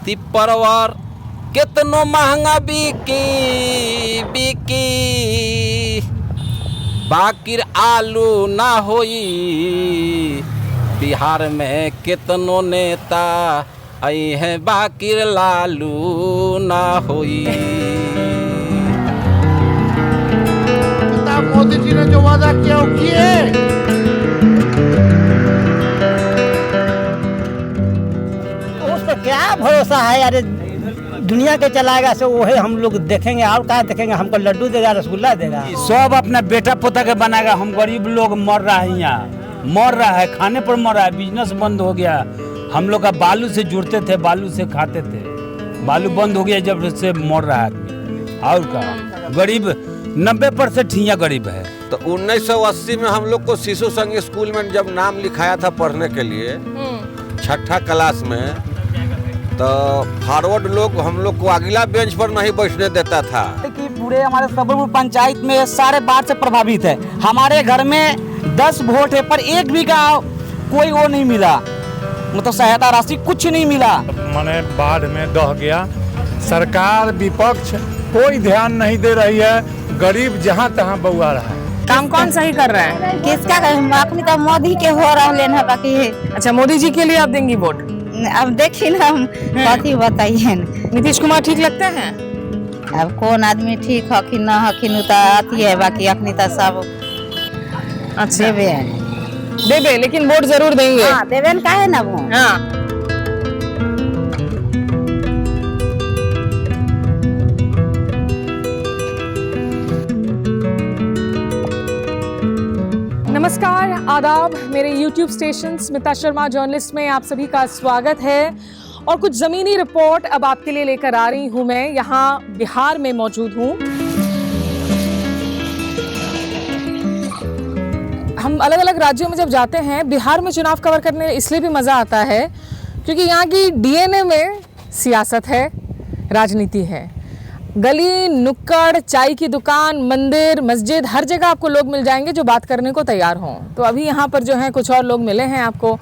ती परवर कितनो महंगा बिकी बिकी, बाकिर आलू ना होई। बिहार में कितनो नेता आई है, बाकिर लालू ना होई। मोदी जी ने जो वादा किया वो किए। उस पर क्या भरोसा है यार, दुनिया के चलाएगा से वही हम लोग देखेंगे और क्या देखेंगे। हमको लड्डू देगा, रसगुल्ला देगा, सब अपना बेटा पोता के बनाएगा। हम गरीब लोग मर रहा है, यहाँ मर रहा है, खाने पर मर रहा है। बिजनेस बंद हो गया। हम लोग का बालू से जुड़ते थे, बालू से खाते थे, बालू बंद हो गया जब से मर रहा है आदमी। और का गरीब 90% यहाँ गरीब है। तो 1980 में हम लोग को शिशु संघ स्कूल में जब नाम लिखाया था पढ़ने के लिए, छठा क्लास में, तो फॉरवर्ड लोग हम लोग को अगला बेंच पर नहीं बैठने देता था। कि पूरे हमारे सबलपुर पंचायत में सारे बाढ़ से प्रभावित है। हमारे घर में 10 वोट है पर एक भी का कोई वो नहीं मिला, मतलब सहायता राशि कुछ नहीं मिला। माने बाढ़ में दह गया। सरकार विपक्ष कोई ध्यान नहीं दे रही है, गरीब जहाँ तहाँ बउआ रहा है। काम कौन सही कर रहा है? किसका अपनी तो मोदी के हो रहे हैं बाकी है। अच्छा, मोदी जी के लिए आप देंगी वोट? अब देखिए ना, हम कथी बताइए। नीतीश कुमार ठीक लगते हैं? अब कौन आदमी ठीक हखिन न हखिन तो अथी है, बाकी अखनी तो सब अच्छा देवे, लेकिन वोट जरूर देंगे। हाँ, देवे का है ना वो। हाँ। नमस्कार, आदाब। मेरे YouTube station Smita Sharma journalist में आप सभी का स्वागत है। और कुछ ज़मीनी रिपोर्ट अब आपके लिए लेकर आ रही हूँ। मैं यहाँ बिहार में मौजूद हूँ। हम अलग अलग राज्यों में जब जाते हैं, बिहार में चुनाव कवर करने इसलिए भी मज़ा आता है क्योंकि यहाँ की DNA में सियासत है, राजनीति है। गली नुक्कड़, चाय की दुकान, मंदिर, मस्जिद, हर जगह आपको लोग मिल जाएंगे जो बात करने को तैयार हों। तो अभी यहाँ पर जो है कुछ और लोग मिले हैं आपको।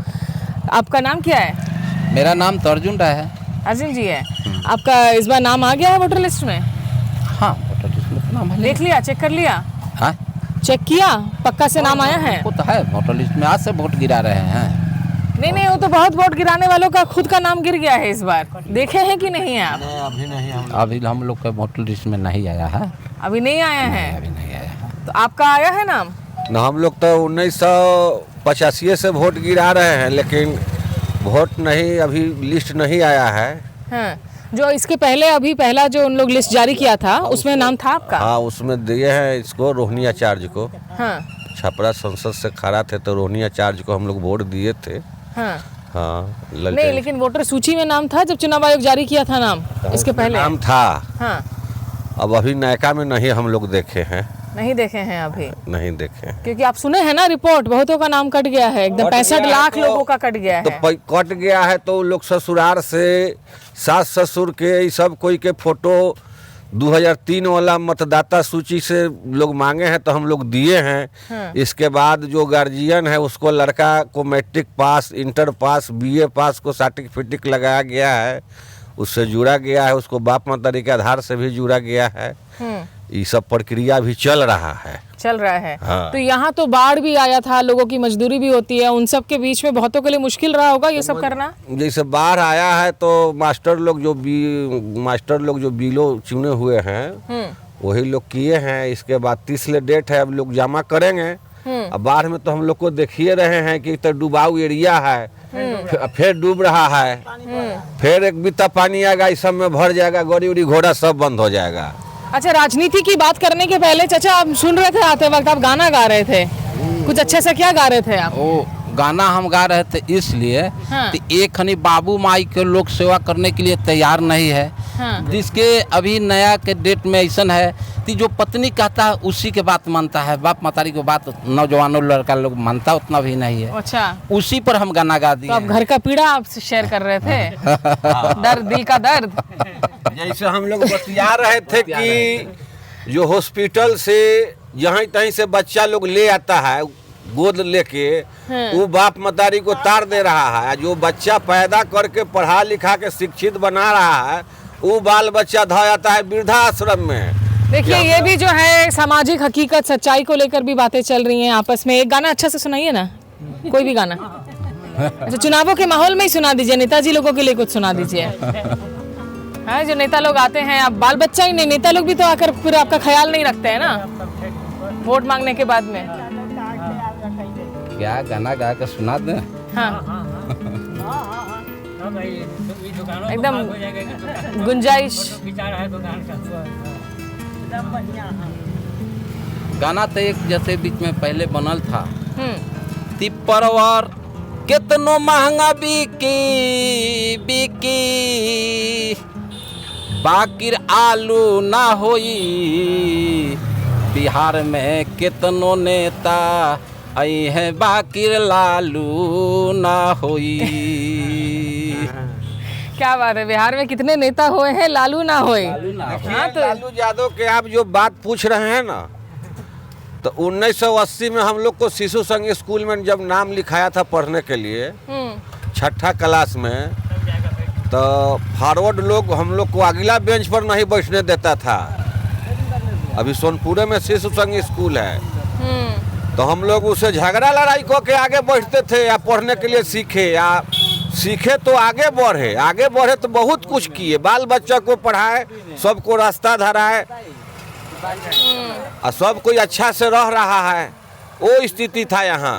आपका नाम क्या है? मेरा नाम तो अर्जुन रहा है। अर्जुन जी है। आपका इस बार नाम आ गया है वोटर लिस्ट में? हाँ, वोटर लिस्ट में नाम है। देख लिया, चेक कर लिया? हाँ, चेक किया, पक्का से नाम आया है? वो तो है वोटर लिस्ट में, आज से वोट गिरा रहे हैं। नहीं, वो तो बहुत वोट गिराने वालों का खुद का नाम गिर गया है इस बार। देखे हैं कि नहीं आप? अभी नहीं, अभी हम लोग का वोटर लिस्ट में नहीं आया है। अभी नहीं आया है? अभी नहीं आया है। तो आपका आया है नाम? ना, हम लोग तो 1985 से वोट गिरा रहे हैं, लेकिन वोट नहीं, अभी लिस्ट नहीं आया है। हाँ, जो इसके पहले अभी पहला जो उन लोग लिस्ट जारी किया था उसमें नाम था आपका? हाँ, उसमें दिए हैं इसको, रोहिणी आचार्य को। हाँ। छपरा संसद से खड़ा थे तो रोहिणी आचार्य को हम लोग वोट दिए थे। हाँ, नहीं, लेकिन वोटर सूची में नाम था जब चुनाव आयोग जारी किया था नाम? इसके पहले नाम था। हाँ। अब अभी नयका में नहीं हम लोग देखे हैं। नहीं देखे हैं अभी? नहीं देखे, क्योंकि आप सुने हैं ना रिपोर्ट, बहुतों का नाम कट गया है, एकदम 65 लाख लोगों का कट गया है। तो कट गया है तो लोग ससुराल से, सास ससुर के, सब कोई के फोटो 2003 वाला मतदाता सूची से लोग मांगे हैं तो हम लोग दिए हैं। हाँ। इसके बाद जो गार्जियन है उसको लड़का को matric pass, inter pass, BA pass को सर्टिफिकेट लगाया गया है, उससे जुड़ा गया है, उसको बाप मातारी के आधार से भी जुड़ा गया है। ये सब प्रक्रिया भी चल रहा है। हाँ। तो यहाँ तो बाढ़ भी आया था, लोगों की मजदूरी भी होती है, उन सब के बीच में बहुतों के लिए मुश्किल रहा होगा ये सब करना। जैसे बाढ़ आया है तो मास्टर लोग जो बिलो चुने हुए हैं वही लोग किए हैं। इसके बाद 30 डेट है, अब लोग जमा करेंगे। अब बाढ़ में तो हम लोग को देखिए रहे हैं कि तो डुबाऊ एरिया है, फिर डूब रहा है, फिर एक बित्ता पानी आएगा, इस सब में भर जाएगा, गाड़ी उड़ी घोड़ा सब बंद हो जाएगा। अच्छा, राजनीति की बात करने के पहले चाचा, आप सुन रहे थे आते वक्त, आप गाना गा रहे थे कुछ अच्छे से, क्या गा रहे थे आप? वो गाना हम गा रहे थे इसलिए कि एक खनी बाबू माई के लोग सेवा करने के लिए तैयार नहीं है। हाँ। जिसके अभी नया के डेट में ऐसा है कि जो पत्नी कहता है उसी के बात मानता है, बाप मातारी को बात नौजवानों लड़का लोग मानता उतना भी नहीं है। अच्छा, उसी पर हम गाना गा दिए। तो आप घर का पीड़ा आपसे शेयर कर रहे थे? दर्द, दिल का दर्द। जैसे हम लोग बतिया रहे थे कि जो हॉस्पिटल से यहाँ तहीं से बच्चा लोग ले आता है, गोद लेके वो बाप मतारी को तार दे रहा है। जो बच्चा पैदा करके पढ़ा लिखा के शिक्षित बना रहा है वो बाल बच्चा धा जाता है वृद्धाश्रम में। देखिए ये भी जो है सामाजिक हकीकत सच्चाई को लेकर भी बातें चल रही हैं आपस में। एक गाना अच्छा से सुनाइए ना, कोई भी गाना। अच्छा, चुनावों के माहौल में ही सुना दीजिए, नेताजी लोगों के लिए कुछ सुना दीजिए। हाँ, जो नेता लोग आते हैं, अब बाल बच्चा ही नहीं, नेता लोग भी तो आकर फिर आपका ख्याल नहीं रखते हैं ना वोट मांगने के बाद में। क्या गाना गा के सुना दें? हाँ एकदम गुंजाइश। गाना तो एक जैसे बीच में पहले बनल था, परवर कितनो महंगा बिकी बिकी बाकिर आलू ना होई, बिहार में कितनो नेता आई है बाकिर लालू ना होई। क्या बात है, बिहार में कितने नेता हुए हैं, लालू ना होए। हाँ, तो लालू यादव के आप जो बात पूछ रहे हैं ना, तो 1980 में हम लोग को शिशु संघ स्कूल में जब नाम लिखाया था पढ़ने के लिए 6ठा क्लास में, तो फॉरवर्ड लोग हम लोग को अगला बेंच पर नहीं बैठने देता था। अभी सोनपुरे में शिशु संघ स्कूल है, तो हम लोग उसे झगड़ा लड़ाई को के आगे बैठते थे या पढ़ने के लिए सीखे तो आगे बढ़े तो बहुत कुछ किए, बाल बच्चा को पढ़ाए, सबको रास्ता धराए और सब कोई अच्छा से रह रहा है, वो स्थिति था यहाँ।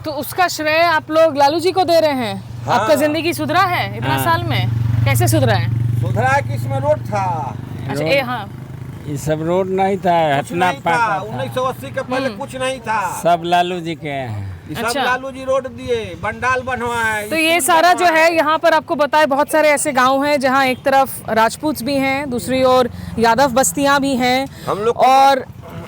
तो उसका श्रेय आप लोग लालू जी को दे रहे हैं। हाँ। आपका जिंदगी सुधरा है इतना साल में? कैसे सुधरा है? सुधरा है कि इसमें रोड था। अच्छा, हाँ ये सब रोड नहीं था, हटना पाता था। 1980 के पहले कुछ नहीं था, सब लालू जी के हैं। सब लालू जी रोड दिए, बंडाल बनवाए। तो ये सारा जो है यहाँ पर आपको बताए, बहुत सारे ऐसे गांव हैं जहाँ एक तरफ राजपूत भी हैं, दूसरी ओर यादव बस्तियाँ भी हैं। हम लोग और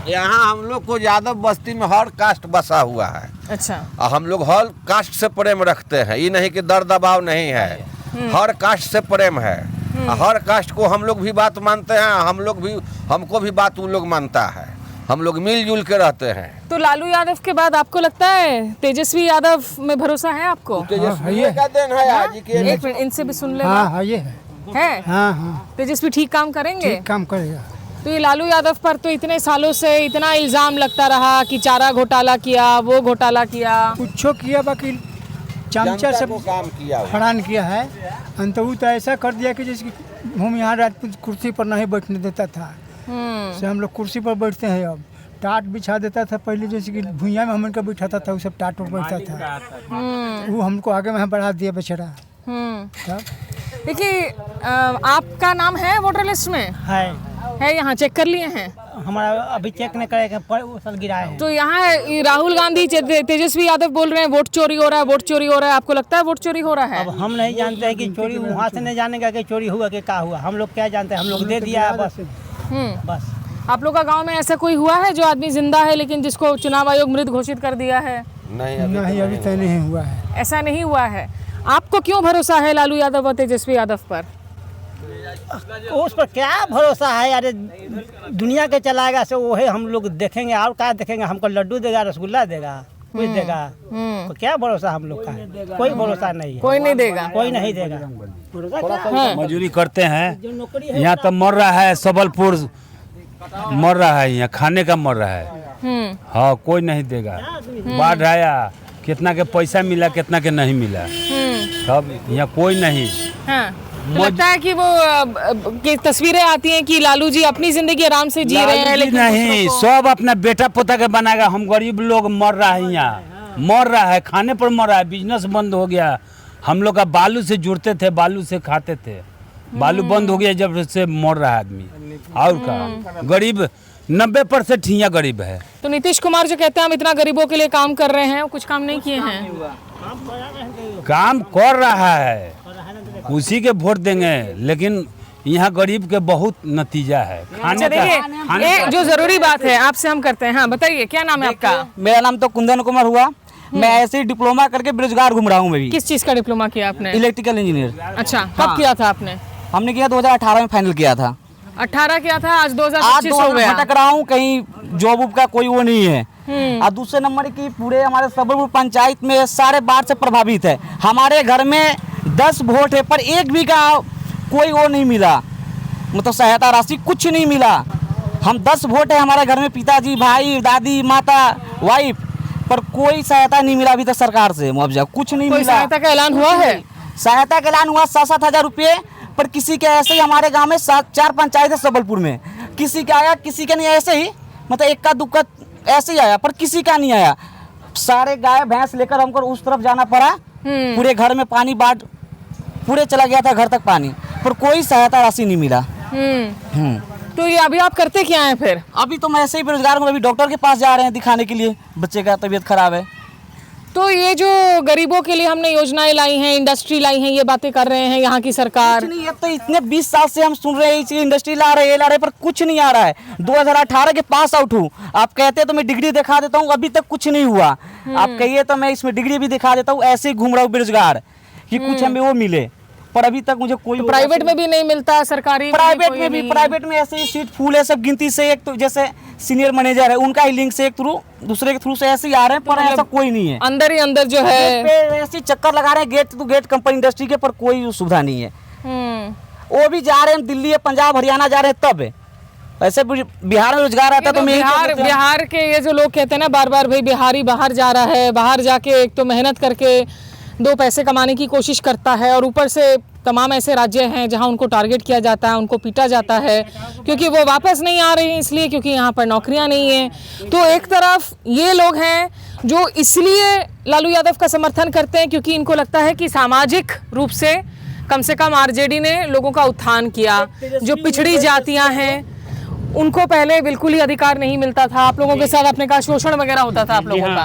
यहाँ हम लोग को यादव बस्ती में हर कास्ट बसा हुआ है। अच्छा, हम लोग हर कास्ट से प्रेम रखते हैं, ये नहीं कि दर दबाव नहीं है, हर कास्ट से प्रेम है। हर कास्ट को हम लोग भी बात मानते हैं, हम लोग भी, हमको भी बात उन लोग मानता है, हम लोग मिलजुल के रहते हैं। तो लालू यादव के बाद आपको लगता है तेजस्वी यादव में भरोसा है आपको? तेजस्वी का देन है आज के। एक मिनट इनसे भी सुन ले। हाँ ये है। हाँ, तेजस्वी ठीक काम करेंगे? ठीक काम करेगा। तो ये लालू यादव पर तो इतने सालों से इतना इल्जाम लगता रहा कि चारा घोटाला किया, वो घोटाला किया, कुछ किया, बाकी चमचा से काम किया, फरान किया है। अंततः तो ऐसा कर दिया कि जैसे हम यहाँ राजपूत कुर्सी पर नहीं बैठने देता था, से हम लोग कुर्सी पर बैठते हैं। अब टाट बिछा देता था पहले, जैसे कि भुइयाँ में हम उनका बिठाता था, वो सब टाट पर बैठता था। वो हमको आगे में बढ़ा दिया बेचारा। देखिए आपका नाम है वोटर लिस्ट में? है यहाँ चेक कर लिए हैं? हमारा अभी चेक नहीं करेगा, वो साल गिराए हैं। तो यहाँ राहुल गांधी तेजस्वी यादव बोल रहे हैं वोट चोरी हो रहा है, वोट चोरी हो रहा है। आपको लगता है वोट चोरी हो रहा है? अब हम नहीं जानते हैं कि चोरी, वहाँ से नहीं जानेगा कि चोरी हुआ कि क्या हुआ। हम लोग क्या जानते हैं, हम लोग दे दिया बस। बस आप लोग का गांव में ऐसा कोई हुआ है जो आदमी जिंदा है लेकिन जिसको चुनाव आयोग मृत घोषित कर दिया है? नहीं, अभी तक नहीं हुआ है। ऐसा नहीं हुआ है। आपको क्यों भरोसा है लालू यादव और तेजस्वी यादव पर? उस पर क्या भरोसा है यार, दुनिया के चलाएगा से वो है, हम लोग देखेंगे और क्या देखेंगे। हमको लड्डू देगा, रसगुल्ला देगा, कुछ देगा, तो क्या भरोसा हम लोग का? कोई भरोसा नहीं है, कोई नहीं देगा, कोई नहीं देगा। मजदूरी करते हैं यहाँ, तो मर रहा है सबलपुर, मर रहा है यहाँ, खाने का मर रहा है। हाँ, कोई नहीं देगा। बाढ़ आया, कितना के पैसा मिला, कितना के नहीं मिला, तब यहाँ कोई नहीं। तो लगता है कि वो की तस्वीरें आती हैं कि लालू जी अपनी जिंदगी आराम से जी रहे हैं, लेकिन नहीं, सब अपना बेटा पोता के बनाएगा। हम गरीब लोग मर रहा है यहाँ, मर रहा है, खाने पर मर रहा है, बिजनेस बंद हो गया। हम लोग का बालू से जुड़ते थे, बालू से खाते थे, बालू बंद हो गया जब से मर रहा है आदमी। और का गरीब 90% यहाँ गरीब है। तो नीतीश कुमार जो कहते हैं हम इतना गरीबों के लिए काम कर रहे हैं, कुछ काम नहीं किए हैं? काम कर रहा है, उसी के वोट देंगे, लेकिन यहाँ गरीब के बहुत नतीजा है। अच्छा देखिए, जो जरूरी बात है आपसे हम करते हैं। हाँ बताइए, क्या नाम है आपका? मेरा नाम तो कुंदन कुमार हुआ। मैं ऐसे ही डिप्लोमा करके बेरोजगार घूम रहा हूँ। मैं भी। किस चीज का डिप्लोमा किया आपने? Electrical engineer. अच्छा, कब किया था आपने? हमने किया 2018 में फाइनल किया था। 18 क्या था, आज आज 2025 हो गया। भटक रहा हूँ, कहीं जॉब उब का कोई वो नहीं है। और दूसरे नंबर की पूरे हमारे सबलपुर पंचायत में सारे बाढ़ से प्रभावित है। हमारे घर में 10 वोट है पर एक भी का कोई वो नहीं मिला, मतलब सहायता राशि कुछ नहीं मिला। हम 10 वोट है हमारे घर में, पिताजी, भाई, दादी, माता, वाइफ, पर कोई सहायता नहीं मिला अभी तक सरकार से। मुआवजा कुछ नहीं कोई मिला। सहायता का ऐलान हुआ है? सहायता का ऐलान हुआ 7-7 हज़ार रुपये, पर किसी के ऐसे ही हमारे गांव में 4 पंचायत है सबलपुर में, किसी का आया किसी का नहीं, ऐसे ही मतलब एक का दुक्का ऐसे ही आया, पर किसी का नहीं आया। सारे गाय भैंस लेकर हमको उस तरफ जाना पड़ा, पूरे घर में पानी बाढ़ पूरे चला गया था घर तक पानी, पर कोई सहायता राशि नहीं मिला। तो ये अभी आप करते क्या हैं फिर? अभी तो मैं ऐसे ही बेरोजगार हूँ, अभी डॉक्टर के पास जा रहे हैं दिखाने के लिए, बच्चे का तबीयत खराब है। तो ये जो गरीबों के लिए हमने योजनाएं लाई हैं, इंडस्ट्री लाई हैं, ये बातें कर रहे हैं यहाँ की सरकार। कुछ नहीं है, तो इतने 20 साल से हम सुन रहे हैं इंडस्ट्री ला रहे हैं, ये ला रहे हैं, पर कुछ नहीं आ रहा है। 2018 के पास आउट हूँ, आप कहते हैं तो मैं डिग्री दिखा देता हूँ, अभी तक कुछ नहीं हुआ। आप कहिए तो मैं इसमें डिग्री भी दिखा देता हूँ, ऐसे ही घूम रहा हूँ बेरोजगार कि कुछ हमें वो मिले, पर अभी तक मुझे कोई। तो प्राइवेट में भी नहीं मिलता, सरकारी प्राइवेट में ऐसे ही सीट फूल है सब गिनती से। एक तो जैसे सीनियर मैनेजर है, उनका ही लिंक से एक थ्रू दूसरे के थ्रू से ऐसे ही आ रहे हैं, पर ऐसा कोई नहीं है। अंदर ही अंदर जो है ऐसे चक्कर लगा रहे हैं gate to gate company industry के, पर कोई सुविधा नहीं है। वो भी जा रहे हैं दिल्ली, पंजाब, हरियाणा जा रहे हैं, तब ऐसे बिहार में रोजगार आता तो बिहार के ये जो लोग कहते हैं ना बार बार, भाई बिहारी बाहर जा रहा है, बाहर जाके एक तो मेहनत करके 2 पैसे कमाने की कोशिश करता है, और ऊपर से तमाम ऐसे राज्य हैं जहां उनको टारगेट किया जाता है, उनको पीटा जाता है क्योंकि वो वापस नहीं आ रहे हैं, इसलिए क्योंकि यहाँ पर नौकरियां नहीं हैं। तो एक तरफ ये लोग हैं जो इसलिए लालू यादव का समर्थन करते हैं क्योंकि इनको लगता है कि सामाजिक रूप से कम आरजेडी ने लोगों का उत्थान किया। जो पिछड़ी जातियाँ हैं उनको पहले बिल्कुल ही अधिकार नहीं मिलता था। आप लोगों के साथ आपने कहा शोषण वगैरह होता था आप लोगों का,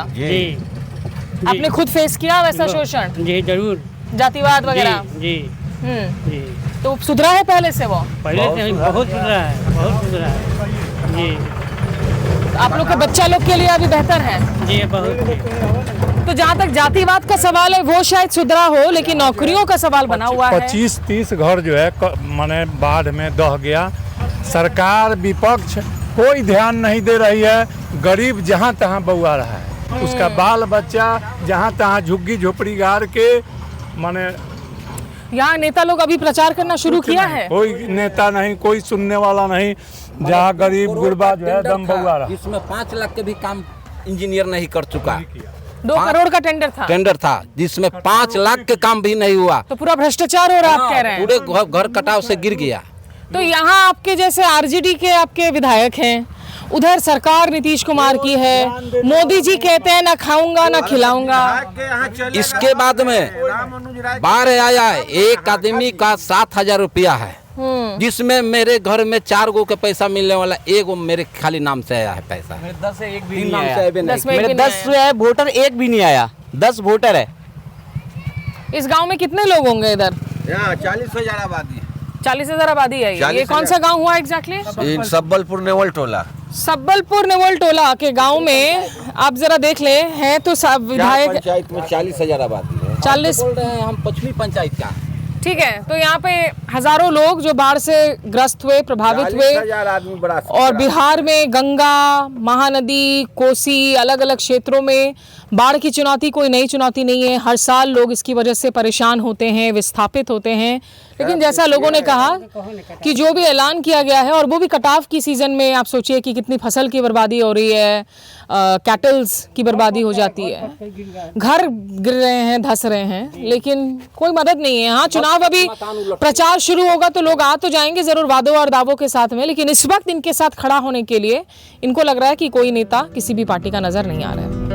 आपने खुद फेस किया वैसा शोषण? जी जरूर, जातिवाद वगैरह। जी जी। तो सुधरा है पहले से? वो पहले से बहुत सुधरा है, बहुत सुधरा है जी। आप लोग के बच्चा लोग के लिए अभी बेहतर है जी, बहुत। तो जहाँ तक जातिवाद का सवाल है वो शायद सुधरा हो, लेकिन नौकरियों का सवाल बना हुआ है। 25-30 घर जो है माने बाढ़ में दह गया। सरकार विपक्ष कोई ध्यान नहीं दे रही है। गरीब जहाँ तहाँ बउआ रहा है, उसका बाल बच्चा जहाँ तहाँ झुग्गी झोपड़ी गाड़ के माने। यहाँ नेता लोग अभी प्रचार करना शुरू किया है, कोई नेता नहीं, कोई सुनने वाला नहीं। जहाँ गरीब गुरबा जो है दम बउआ रहा। इसमें 5 लाख के भी काम इंजीनियर नहीं कर चुका। 2 करोड़ का टेंडर था जिसमें 5 लाख के काम भी नहीं हुआ। तो पूरा भ्रष्टाचार हो रहा है, आप कह रहे हैं? पूरे घर कटाव से गिर गया। तो यहाँ आपके जैसे आरजेडी के आपके विधायक हैं, उधर सरकार नीतीश कुमार की है, मोदी जी कहते हैं ना खाऊंगा ना खिलाऊंगा। इसके बाद में बाढ़ आया है, एक आदमी का 7,000 रुपया है, जिसमें मेरे घर में 4 गो के पैसा मिलने वाला, 1 गो मेरे खाली नाम से आया है पैसा। मेरे 10 से एक भी नहीं नाम आया। से अभी नहीं। मेरे 10 है वोटर, एक भी नहीं आया। 10 वोटर है। इस गांव में कितने लोग होंगे? इधर 40,000 आबादी। 40,000 आबादी है। ये कौन सा गांव हुआ एग्जैक्टली? सबलपुर नेवल टोला। सबलपुर नेवल टोला के गांव में आप जरा देख ले, है तो सब विधायक पंचायत में 40,000 आबादी है। 40 बोल रहे हैं हम पश्चिमी पंचायत का। ठीक है। तो यहाँ पे हजारों लोग जो बाढ़ से ग्रस्त हुए, प्रभावित हुए, 40,000 आदमी बड़ा। और बिहार में गंगा, महानदी, कोसी, अलग अलग क्षेत्रों में बाढ़ की चुनौती कोई नई चुनौती नहीं है। हर साल लोग इसकी वजह से परेशान होते हैं, विस्थापित होते हैं। लेकिन जैसा लोगों ने कहा कि जो भी ऐलान किया गया है, और वो भी कटाव की सीज़न में, आप सोचिए कि कितनी फसल की बर्बादी हो रही है, कैटल्स की बर्बादी हो जाती है, घर गिर रहे हैं, धंस रहे हैं, लेकिन कोई मदद नहीं है। हाँ, चुनाव अभी प्रचार शुरू होगा तो लोग आ तो जाएंगे ज़रूर वादों और दावों के साथ में, लेकिन इस वक्त इनके साथ खड़ा होने के लिए इनको लग रहा है कि कोई नेता किसी भी पार्टी का नज़र नहीं आ रहा है।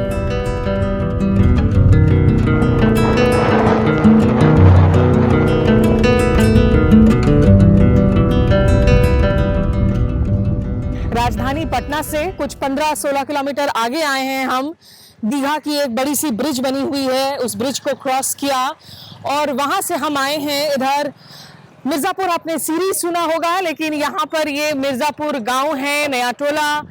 राजधानी पटना से कुछ 15-16 किलोमीटर आगे आए हैं हम। दीघा की एक बड़ी सी ब्रिज बनी हुई है, उस ब्रिज को क्रॉस किया और वहाँ से हम आए हैं इधर मिर्ज़ापुर। आपने सीरी सुना होगा, लेकिन यहाँ पर ये मिर्ज़ापुर गांव है, नया टोला।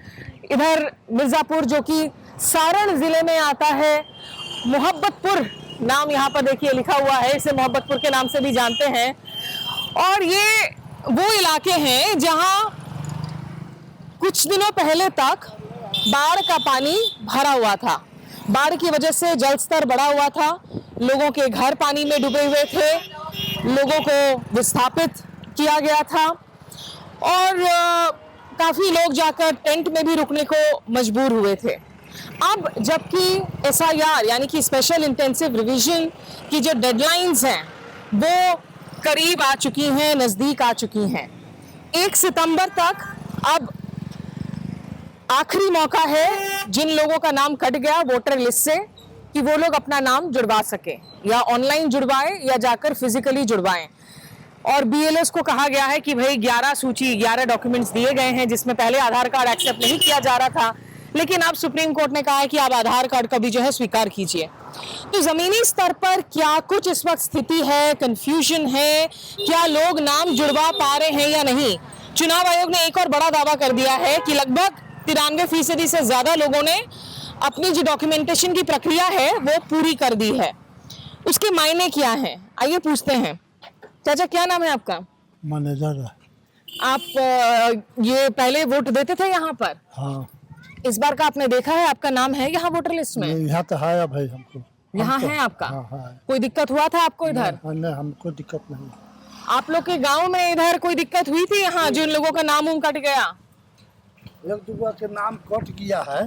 इधर मिर्ज़ापुर जो कि सारण ज़िले में आता है। मोहब्बतपुर नाम यहाँ पर देखिए लिखा हुआ है, इसे मोहब्बतपुर के नाम से भी जानते हैं। और ये वो इलाके हैं जहां कुछ दिनों पहले तक बाढ़ का पानी भरा हुआ था। बाढ़ की वजह से जल स्तर बढ़ा हुआ था, लोगों के घर पानी में डूबे हुए थे, लोगों को विस्थापित किया गया था और काफ़ी लोग जाकर टेंट में भी रुकने को मजबूर हुए थे। अब जबकि SIR यानी कि स्पेशल इंटेंसिव रिवीजन की जो डेडलाइंस हैं वो करीब आ चुकी हैं, नज़दीक आ चुकी हैं। 1 सितंबर तक अब आखिरी मौका है जिन लोगों का नाम कट गया वोटर लिस्ट से कि वो लोग अपना नाम जुड़वा सके, या ऑनलाइन जुड़वाएं या जाकर फिजिकली जुड़वाएं। और BLS को कहा गया है कि भाई 11 डॉक्यूमेंट्स दिए गए हैं, जिसमें पहले आधार कार्ड एक्सेप्ट नहीं किया जा रहा था, लेकिन अब सुप्रीम कोर्ट ने कहा है कि आप आधार कार्ड का भी जो है स्वीकार कीजिए। तो जमीनी स्तर पर क्या कुछ इस वक्त स्थिति है, कंफ्यूजन है, क्या लोग नाम जुड़वा पा रहे हैं या नहीं? चुनाव आयोग ने एक और बड़ा दावा कर दिया है कि लगभग 93% से ज्यादा लोगों ने अपनी जो डॉक्यूमेंटेशन की प्रक्रिया है वो पूरी कर दी है। उसके मायने क्या हैं? आइए पूछते हैं। चाचा, क्या नाम है आपका? मैनेजर। आप ये पहले वोट देते थे यहाँ पर? हाँ। इस बार का आपने देखा है? आपका नाम है यहाँ वोटर लिस्ट में? यहाँ तो है भाई, हमको यहाँ है आपका? हाँ। कोई दिक्कत हुआ था आपको इधर? नहीं, हमको दिक्कत नहीं। आप लोग के गांव में इधर कोई दिक्कत हुई थी यहाँ जिन लोगों का नाम उम कट गया? 1-2 के नाम कट गया है।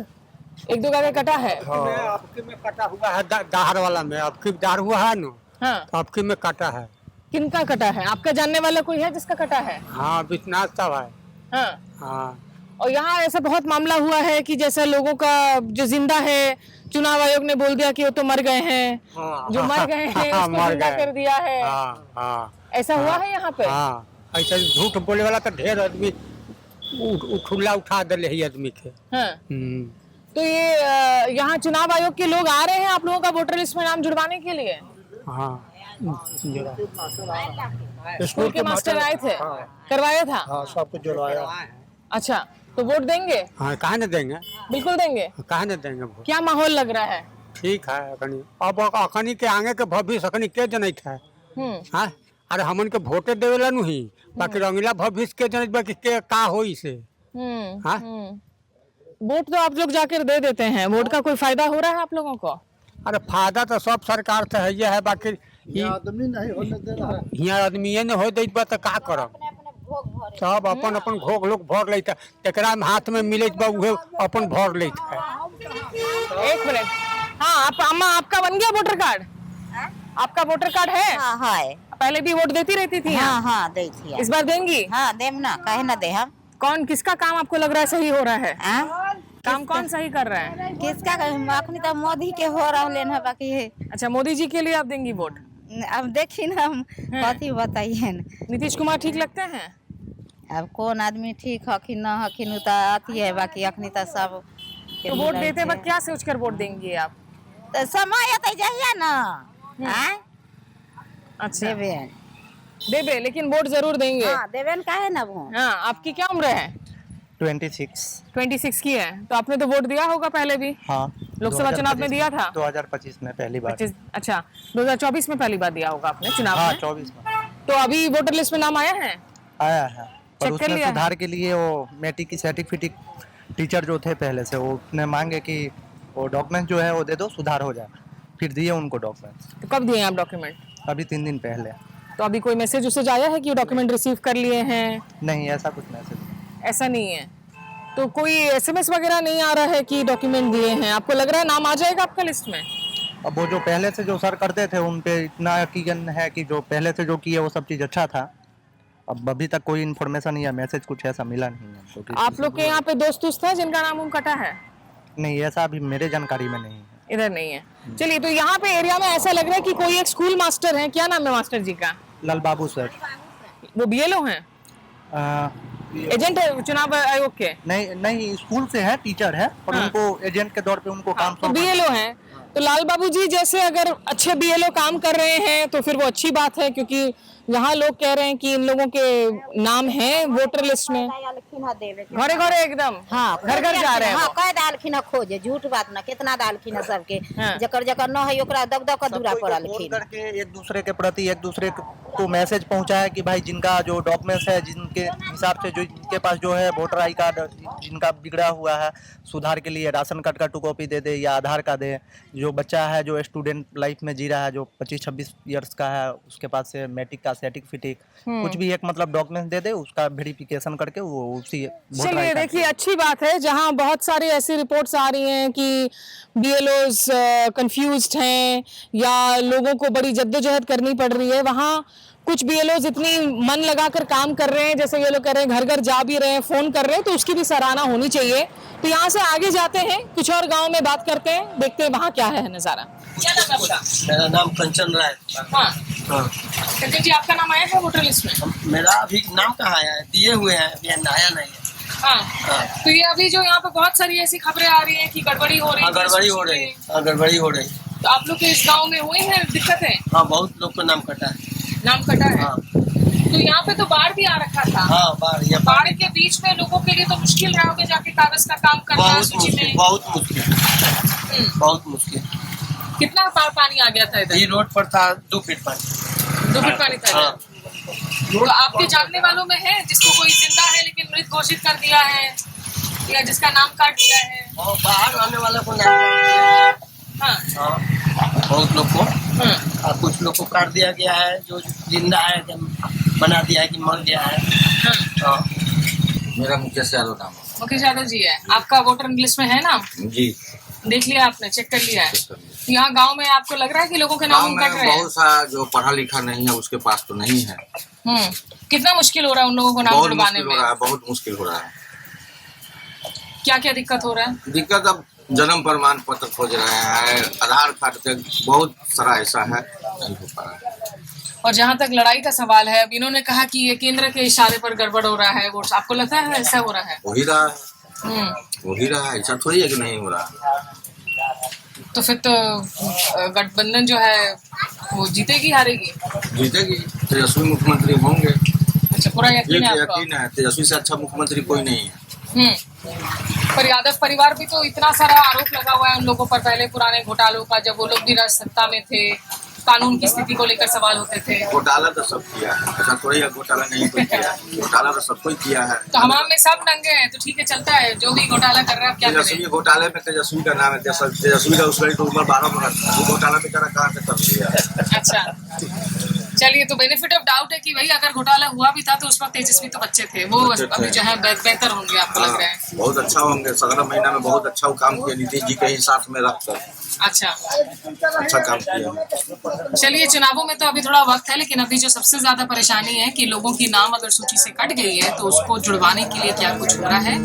1-2 का कटा है? आपके में कटा हुआ है, दाहर वाला में आपकी दाहर हुआ है ना। हाँ। आपके में कटा है। किनका कटा है? आपका जानने वाला कोई है जिसका कटा है? हाँ, विश्वनाथ साहब है। हाँ। हाँ। और यहाँ ऐसा बहुत मामला हुआ है कि जैसा लोगों का जो जिंदा है, चुनाव आयोग ने बोल दिया कि वो तो मर गए हैं। हाँ, जो मर गए हैं उसको जिंदा कर दिया है। ऐसा हुआ है यहाँ पे? हाँ, ऐसा झूठ बोले वाला तो ढेर आदमी उठुल्ला उठा दिले है आदमी के। हाँ। तो ये यहाँ चुनाव आयोग के लोग आ रहे हैं आप लोगों का वोटर लिस्ट में नाम जुड़वाने के लिए? हाँ। स्कूल के मास्टर आए थे? करवाया था? हाँ, सबको जुड़वाया। अच्छा, तो वोट देंगे? हाँ, काहे न देंगे? बिल्कुल देंगे। काहे न देंगे वोट? क्या माहौल लग रहा है? ठीक है। अखनी अब अखनी के आगे के भविष्य अखनी के जनैत है। हाँ, अरे हमन के वोटे देवेला नहीं, बाकी रंगीला भविष्य के जनैत बाकी के का होई से। हाँ, वोट तो आप लोग जाकर दे देते हैं, वोट का कोई फायदा हो रहा है आप लोगों को? अरे फायदा तो सब सरकार से है, ये है बाकी आदमी नहीं होने दे रहा है। यहाँ आदमी ये नहीं हो दे तो का करब? सब अपन अपन भोग लोग भर लेता, तेकरा में हाथ में मिले उहे अपन भर लेता है। 1 मिनट। हाँ, आप अम्मा, आपका बन गया वोटर कार्ड? आपका वोटर कार्ड है? हाँ है। पहले भी वोट देती रहती थी? हाँ हाँ दे थी। इस बार देंगी? हाँ देम ना, कहे ना दे हम। कौन किसका काम आपको लग रहा है सही हो रहा है? काम कौन सही कर रहा है? किसका? अखनी तो मोदी के हो रहा है बाकी है। अच्छा, मोदी जी के लिए आप देंगी वोट? अब देखी ना, हम कथी बताइए न। नीतीश कुमार ठीक लगते हैं? अब कौन आदमी ठीक हखिन न हखिन तो अथी है, बाकी अखनी तो सब तो वोट देते वक्त क्या सोचकर वोट देंगी आप? तो समय आते जाइए ना। अच्छा, देवेन देवे, लेकिन वोट जरूर देंगे। हाँ, देवेन का है ना वो। हाँ, आपकी क्या उम्र है? 26 की है। तो आपने तो वोट दिया होगा पहले भी? हाँ, लोकसभा चुनाव में दिया था? 2025 में पहली बार। अच्छा, 2024 में पहली बार दिया होगा आपने चुनाव हाँ, में? 24 में। तो अभी वोटर लिस्ट में नाम आया है? आया है, पर चेक कर उसमें लिया सुधार के लिए वो मैट्रिक की सर्टिफिकेट टीचर जो थे पहले से, वो ने मांगे कि वो डॉक्यूमेंट जो है वो दे दो, सुधार हो जाए। फिर दिए उनको डॉक्यूमेंट। तो कब दिए आप डॉक्यूमेंट? अभी 3 दिन पहले। तो अभी कोई मैसेज उससे आया है कि डॉक्यूमेंट रिसीव कर लिए हैं? नहीं, ऐसा कुछ मैसेज ऐसा नहीं है। तो कोई SMS वगैरह नहीं आ रहा है कि डॉक्यूमेंट दिए हैं? आपको लग रहा है नाम आ जाएगा आपका लिस्ट में? अब वो जो पहले से जो सर करते थे उन पे इतना यकीन है कि जो पहले से जो किया वो सब चीज़ अच्छा था। अब अभी तक कोई इन्फॉर्मेशन या मैसेज कुछ ऐसा मिला नहीं है। तो आप लोग के यहाँ पे दोस्त हैं जिनका नाम उम कटा है? नहीं, ऐसा अभी मेरे जानकारी में नहीं है। इधर नहीं है। चलिए, तो यहाँ पे एरिया में ऐसा लग रहा है कि कोई एक स्कूल मास्टर है, क्या नाम है मास्टर जी का? लाल बाबू सर। वो BLO हैं? एजेंट है चुनाव आयोग के? नहीं, स्कूल से है, टीचर है, और उनको एजेंट के तौर पे उनको काम तो BLO हैं। तो लाल बाबू जी, जैसे अगर अच्छे बीएलओ काम कर रहे हैं तो फिर वो अच्छी बात है, क्योंकि यहाँ लोग कह रहे हैं कि इन लोगों के नाम हैं वोटर लिस्ट में। घरे घरे एकदम, हाँ, घर घर जा रहे हैं। हाँ, कह दालखिन खोजे, झूठ बात ना, कितना दालखिन सबके, जकर जकर न है ओकरा दग दग का दूरा पड़लखिन करके एक दूसरे के प्रति एक दूसरे को मैसेज पहुंचाया कि भाई जिनका जो डॉक्यूमेंट्स है, जिनके हिसाब से जो जिनके पास जो है वोटर आई कार्ड जिनका बिगड़ा हुआ है, सुधार के लिए राशन कार्ड का 2 कॉपी दे दे या आधार का दे। जो बच्चा है जो स्टूडेंट लाइफ में जी रहा है, जो 25-26 ईयर्स का है, उसके पास से मैट्रिक का सर्टिफिकेट कुछ भी एक मतलब डॉक्यूमेंट दे दे, उसका वेरिफिकेशन करके वो उसी चलिए देखिए, अच्छी बात है। जहां बहुत सारी ऐसी रिपोर्ट्स आ रही हैं कि बीएलओज कंफ्यूज्ड हैं या लोगों को बड़ी जद्दोजहद करनी पड़ रही है, वहां कुछ बीएलओज इतनी मन लगाकर काम कर रहे हैं, जैसे ये लोग कर रहे हैं, घर घर जा भी रहे हैं, फोन कर रहे हैं, तो उसकी भी सराहना होनी चाहिए। तो यहाँ से आगे जाते हैं, कुछ और गाँव में बात करते हैं, देखते हैं वहाँ क्या है नजारा। क्या नाम है आपका? मेरा नाम कंचन राय। हाँ, कंचन जी, आपका नाम आया है वोटर लिस्ट में? मेरा अभी नाम कहाँ आया है? दिए हुए हैं, अभी आया नहीं है। हाँ, तो ये अभी जो यहाँ पे बहुत सारी ऐसी खबरें आ रही हैं कि गड़बड़ी हो रही है। गड़बड़ी हो रही है, गड़बड़ी हो रही। तो आप लोग के इस गाँव में हुई है दिक्कतें? हाँ, बहुत लोग का नाम कटा है। नाम कटा है? हाँ। तो यहाँ पे तो बाढ़ भी आ रखा था। हाँ, बाढ़ के बीच में लोगों के लिए तो मुश्किल रहा होगा जाके कागज का काम करना। बहुत मुश्किल, बहुत मुश्किल। कितना पानी आ गया था इधर? ये रोड पर था 2 फीट पानी। 2 फीट पानी था। हाँ। तो आपके जानने वालों में है जिसको कोई जिंदा है लेकिन मृत घोषित कर दिया है, या जिसका नाम काट दिया है? बाहर आने वाला को नाम, हाँ, बहुत लोग को, और कुछ लोग को काट दिया गया है, जो जिंदा है बना दिया है कि मर गया है। हाँ। मेरा मुकेश यादव नाम है। मुकेश यादव जी है आपका? वोटर लिस्ट में है नाम? जी, देख लिया आपने, चेक कर लिया है? यहाँ गांव में आपको लग रहा है कि लोगों के नाम कट रहे हैं? बहुत सा जो पढ़ा लिखा नहीं है उसके पास तो नहीं है। कितना मुश्किल हो रहा है उन लोगों को नाम जुड़वाने में? बहुत मुश्किल हो रहा है। क्या क्या दिक्कत हो रहा है? दिक्कत अब जन्म प्रमाण पत्र खोज रहे हैं, आधार कार्ड के बहुत सारा ऐसा है, नहीं हो पा रहा है। और जहाँ तक लड़ाई का सवाल है, अब इन्होंने कहा कि ये केंद्र के इशारे पर गड़बड़ हो रहा है, वो आपको लगता है ऐसा हो रहा है? हो ही रहा है, ऐसा थोड़ी है कि नहीं हो रहा। तो फिर तो गठबंधन जो है वो जीतेगी हारेगी? जीतेगी, तेजस्वी मुख्यमंत्री होंगे। अच्छा, पूरा यकीन है आपको? यकीन है, तेजस्वी से अच्छा मुख्यमंत्री कोई नहीं है। पर यादव परिवार भी तो इतना सारा आरोप लगा हुआ है उन लोगों पर, पहले पुराने घोटालों का, जब वो लोग भी राज सत्ता में थे, कानून की स्थिति को लेकर सवाल होते थे। घोटाला तो सब किया है, ऐसा थोड़ी है घोटाला नहीं कोई किया है, घोटाला तो सब कोई किया है। तो हमाम में सब नंगे हैं, तो ठीक है, चलता है, जो भी घोटाला कर रहा है क्या तेजस्वी घोटाले में तेजस्वी का नाम है, तेजस्वी का उसकी तो उम्र 12 वर्ष, घोटाला में कहाँ से कर लिया। अच्छा, चलिए, तो बेनिफिट ऑफ डाउट है कि भाई अगर घोटाला हुआ भी था तो उस वक्त तेजस्वी तो बच्चे थे, वो अभी जो है बेहतर होंगे, आपको लग रहा है? बहुत अच्छा होंगे, 17 महीना में बहुत अच्छा काम किया नीतीश जी के ही साथ में रखकर। अच्छा काम किया। चलिए, चुनावों में तो अभी थोड़ा वक्त है, लेकिन अभी जो सबसे ज्यादा परेशानी है कि लोगों की नाम अगर सूची से कट गई है तो उसको जुड़वाने के लिए क्या कुछ हो रहा है।